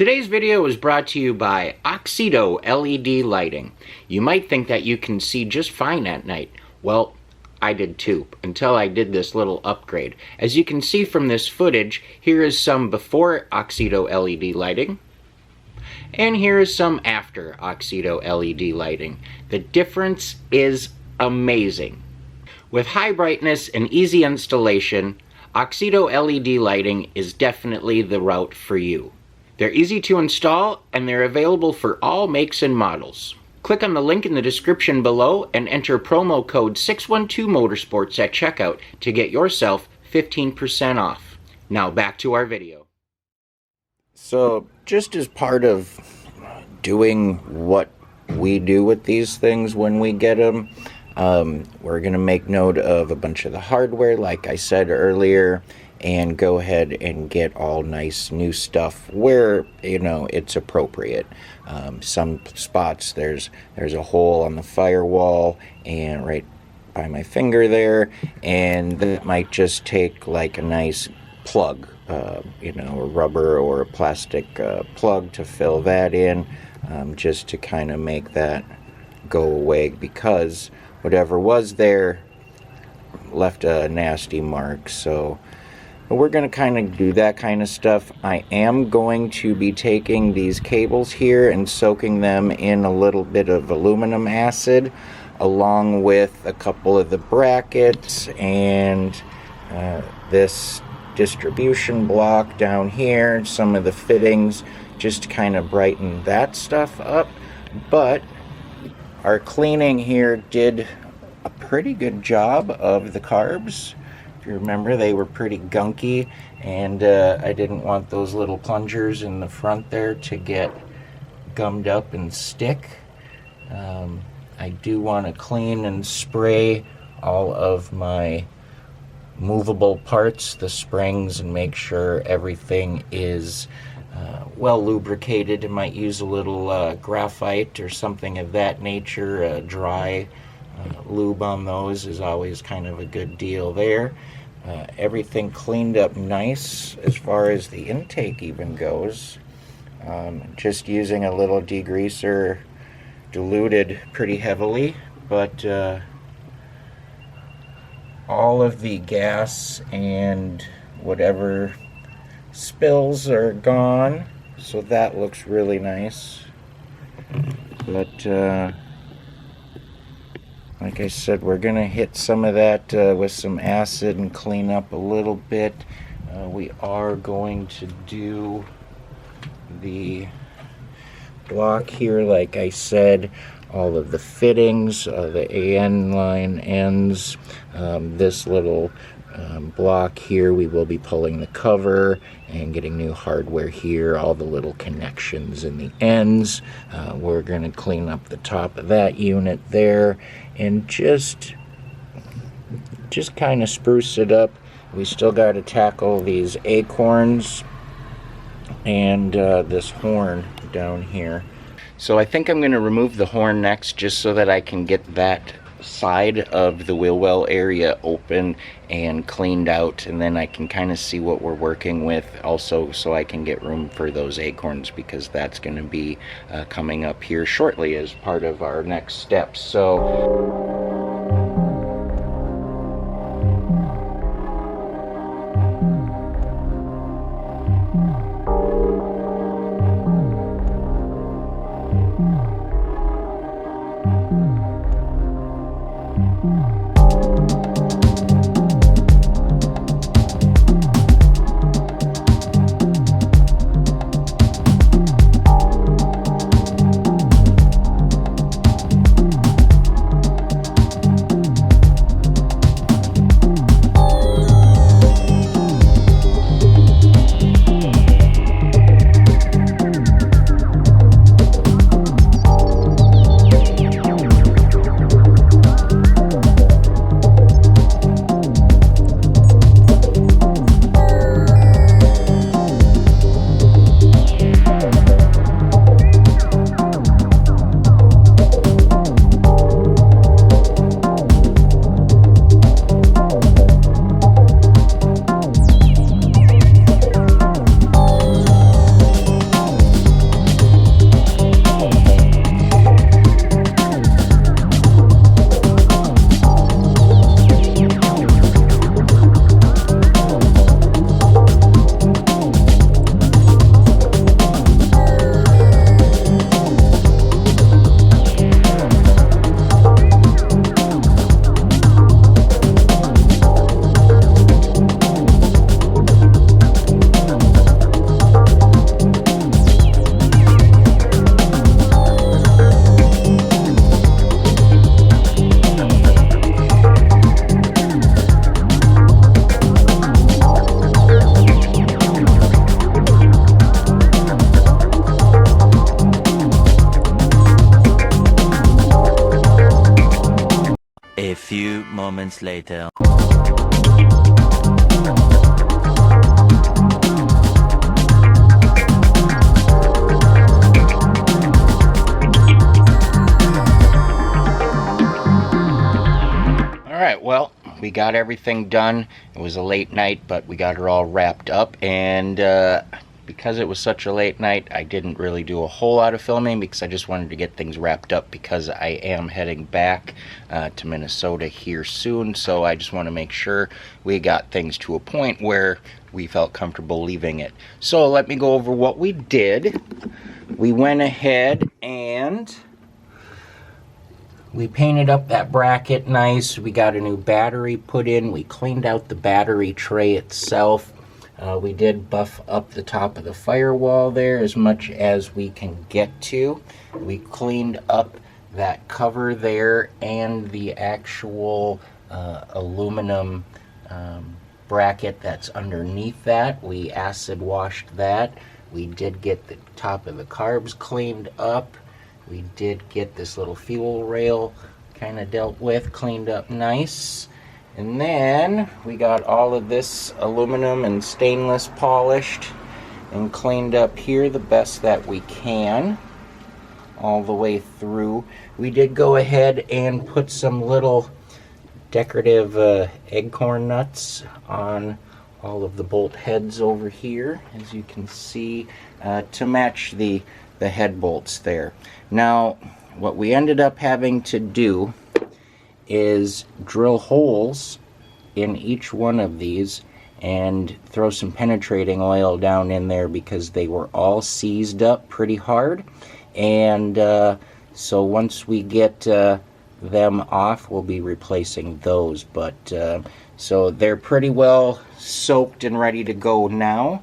Today's video is brought to you by Oxedo LED lighting. You might think that you can see just fine at night. Well, I did too, until I did this little upgrade. As you can see from this footage, here is some before Oxedo LED lighting, and here is some after Oxedo LED lighting. The difference is amazing. With high brightness and easy installation, Oxedo LED lighting is definitely the route for you. They're easy to install, and they're available for all makes and models. Click on the link in the description below and enter promo code 612motorsports at checkout to get yourself 15% off. Now back to our video. So just as part of doing what we do with these things when we get them, we're going to make note of a bunch of the hardware, like I said earlier, and go ahead and get all nice new stuff where, you know, it's appropriate. Some spots there's a hole on the firewall and right by my finger there, and that might just take like a nice plug, you know, a rubber or a plastic plug to fill that in, just to kind of make that go away, because whatever was there left a nasty mark. So we're going to kind of do that kind of stuff. I am going to be taking these cables here and soaking them in a little bit of aluminum acid, along with a couple of the brackets and this distribution block down here, some of the fittings, just to kind of brighten that stuff up. But our cleaning here did a pretty good job of the carbs. If you remember, they were pretty gunky, and I didn't want those little plungers in the front there to get gummed up and stick. I do want to clean and spray all of my movable parts, the springs, and make sure everything is well lubricated. I might use a little graphite or something of that nature. Dry lube on those is always kind of a good deal there. Everything cleaned up nice as far as the intake even goes. Just using a little degreaser, diluted pretty heavily, but all of the gas and whatever spills are gone, so that looks really nice. But like I said, we're going to hit some of that with some acid and clean up a little bit. We are going to do the block here, like I said, all of the fittings, the AN line ends, this little block here, we will be pulling the cover and getting new hardware here, all the little connections in the ends. We're going to clean up the top of that unit there and just kind of spruce it up. We still got to tackle these acorns and this horn down here. So I think I'm going to remove the horn next, just so that I can get that side of the wheel well area open and cleaned out, and then I can kind of see what we're working with also, so I can get room for those acorns, because that's going to be coming up here shortly as part of our next steps. So few moments later. Alright, well, we got everything done. It was a late night, but we got it all wrapped up, and because it was such a late night, I didn't really do a whole lot of filming because I just wanted to get things wrapped up because I am heading back to Minnesota here soon, so I just want to make sure we got things to a point where we felt comfortable leaving it. So let me go over what we did. We went ahead and we painted up that bracket nice. We got a new battery put in. We cleaned out the battery tray itself. We did buff up the top of the firewall there as much as we can get to. We cleaned up that cover there and the actual aluminum bracket that's underneath that. We acid washed that. We did get the top of the carbs cleaned up. We did get this little fuel rail kind of dealt with, cleaned up nice. And then we got all of this aluminum and stainless polished and cleaned up here the best that we can all the way through. We did go ahead and put some little decorative acorn nuts on all of the bolt heads over here, as you can see, to match the head bolts there. Now, what we ended up having to do is drill holes in each one of these and throw some penetrating oil down in there because they were all seized up pretty hard. And so once we get them off, we'll be replacing those. But so they're pretty well soaked and ready to go now.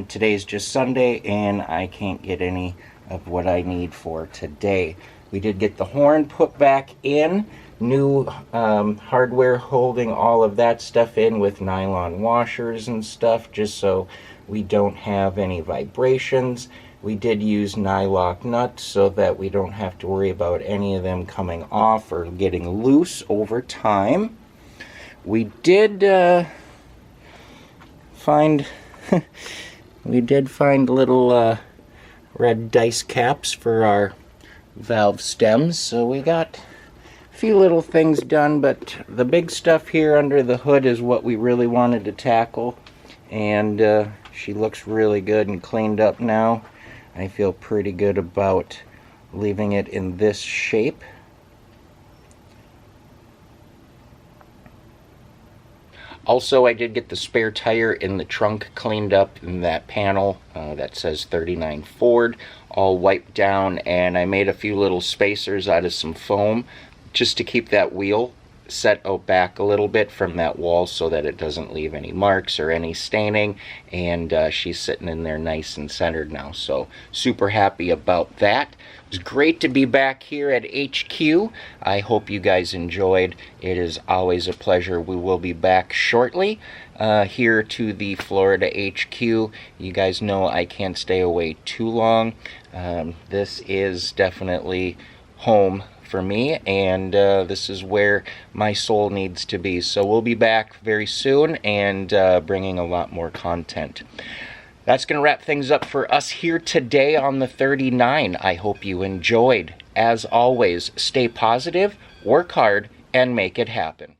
Today's just Sunday and I can't get any of what I need for today. We did get the horn put back in, new hardware holding all of that stuff in with nylon washers and stuff, just so we don't have any vibrations. We did use nylock nuts so that we don't have to worry about any of them coming off or getting loose over time. We did find little red dice caps for our valve stems, so we got a few little things done, but the big stuff here under the hood is what we really wanted to tackle, and she looks really good and cleaned up now. I feel pretty good about leaving it in this shape. Also, I did get the spare tire in the trunk cleaned up in that panel that says 39 Ford, all wiped down, and I made a few little spacers out of some foam just to keep that wheel set out back a little bit from that wall so that it doesn't leave any marks or any staining, and she's sitting in there nice and centered now, so super happy about that. It was great to be back here at HQ. I hope you guys enjoyed. It is always a pleasure. We will be back shortly here to the Florida HQ. You guys know I can't stay away too long. This is definitely home for me, and this is where my soul needs to be. So we'll be back very soon and bringing a lot more content. That's going to wrap things up for us here today on the 39. I hope you enjoyed. As always, stay positive, work hard, and make it happen.